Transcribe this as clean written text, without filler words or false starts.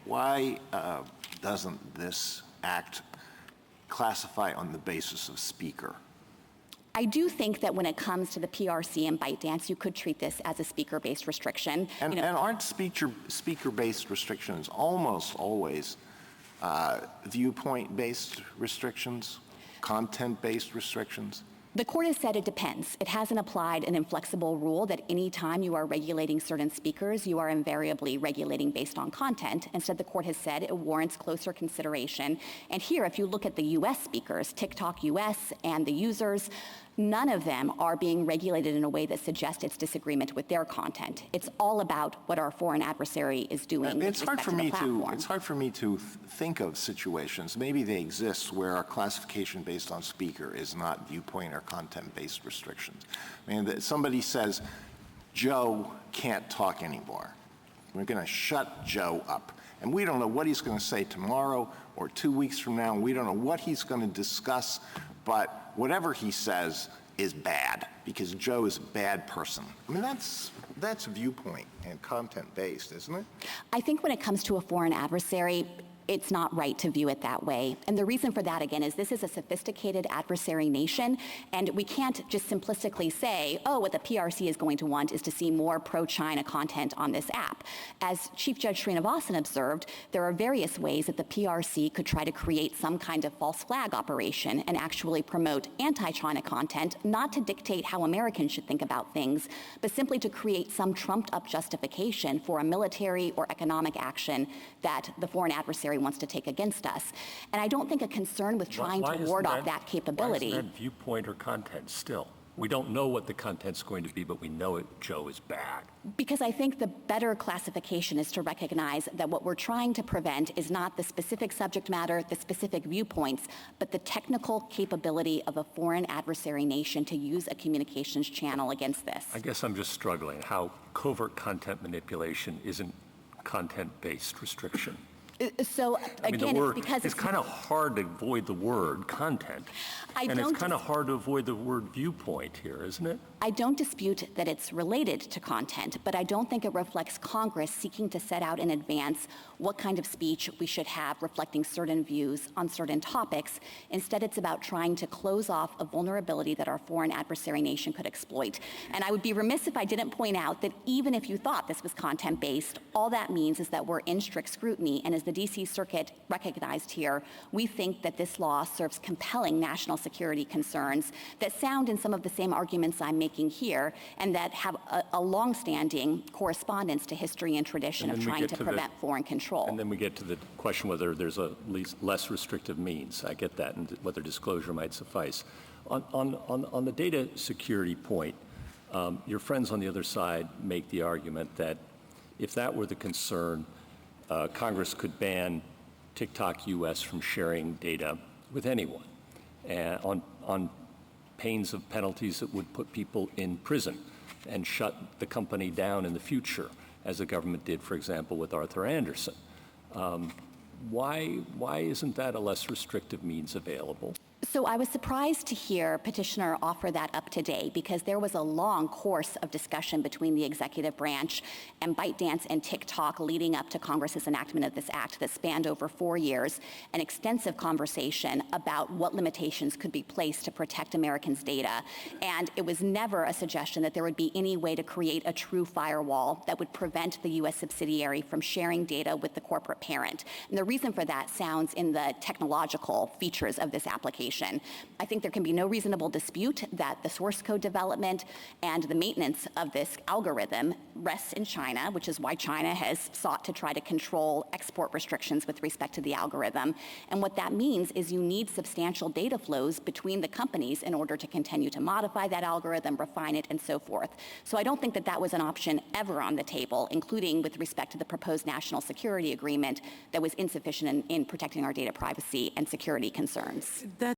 Why doesn't this act classify on the basis of speaker? I do think that when it comes to the PRC and ByteDance, you could treat this as a speaker-based restriction. And aren't speaker-based restrictions almost always viewpoint-based restrictions, content-based restrictions? The court has said it depends. It hasn't applied an inflexible rule that any time you are regulating certain speakers, you are invariably regulating based on content. Instead, the court has said it warrants closer consideration. And here, if you look at the U.S. speakers, TikTok US and the users, none of them are being regulated in a way that suggests it's disagreement with their content. It's all about what our foreign adversary is doing. It's hard for me to think of situations, maybe they exist, where our classification based on speaker is not viewpoint or content-based restrictions. I mean, somebody says, Joe can't talk anymore. We're going to shut Joe up. And we don't know what he's going to say tomorrow or 2 weeks from now. We don't know what he's going to discuss, but whatever he says is bad because Joe is a bad person. I mean, that's viewpoint and content-based, isn't it? I think when it comes to a foreign adversary, it's not right to view it that way. And the reason for that, again, is this is a sophisticated adversary nation, and we can't just simplistically say, oh, what the PRC is going to want is to see more pro-China content on this app. As Chief Judge Srinivasan observed, there are various ways that the PRC could try to create some kind of false flag operation and actually promote anti-China content, not to dictate how Americans should think about things, but simply to create some trumped-up justification for a military or economic action that the foreign adversary wants to take against us. And I don't think a concern with trying to ward off that capability. Why isn't that viewpoint or content still? We don't know what the content's going to be, but we know Joe is bad. Because I think the better classification is to recognize that what we're trying to prevent is not the specific subject matter, the specific viewpoints, but the technical capability of a foreign adversary nation to use a communications channel against this. I guess I'm just struggling how covert content manipulation isn't content-based restriction. So again, it's kind of hard to avoid the word content, and it's kind of hard to avoid the word viewpoint here, isn't it? I don't dispute that it's related to content, but I don't think it reflects Congress seeking to set out in advance what kind of speech we should have reflecting certain views on certain topics. Instead, it's about trying to close off a vulnerability that our foreign adversary nation could exploit. And I would be remiss if I didn't point out that even if you thought this was content-based, all that means is that we're in strict scrutiny, and as the D.C. Circuit recognized here, we think that this law serves compelling national security concerns that sound in some of the same arguments I'm making here, and that have a long-standing correspondence to history and tradition of trying to prevent foreign control. And then we get to the question whether there's a less restrictive means. I get that, and whether disclosure might suffice. On the data security point, your friends on the other side make the argument that if that were the concern, Congress could ban TikTok US from sharing data with anyone on pains of penalties that would put people in prison and shut the company down in the future, as the government did, for example, with Arthur Andersen. Why isn't that a less restrictive means available? So I was surprised to hear petitioner offer that up today, because there was a long course of discussion between the executive branch and ByteDance and TikTok leading up to Congress's enactment of this act that spanned over 4 years, an extensive conversation about what limitations could be placed to protect Americans' data. And it was never a suggestion that there would be any way to create a true firewall that would prevent the U.S. subsidiary from sharing data with the corporate parent. And the reason for that sounds in the technological features of this application. I think there can be no reasonable dispute that the source code development and the maintenance of this algorithm rests in China, which is why China has sought to try to control export restrictions with respect to the algorithm. And what that means is you need substantial data flows between the companies in order to continue to modify that algorithm, refine it, and so forth. So I don't think that that was an option ever on the table, including with respect to the proposed national security agreement that was insufficient in protecting our data privacy and security concerns.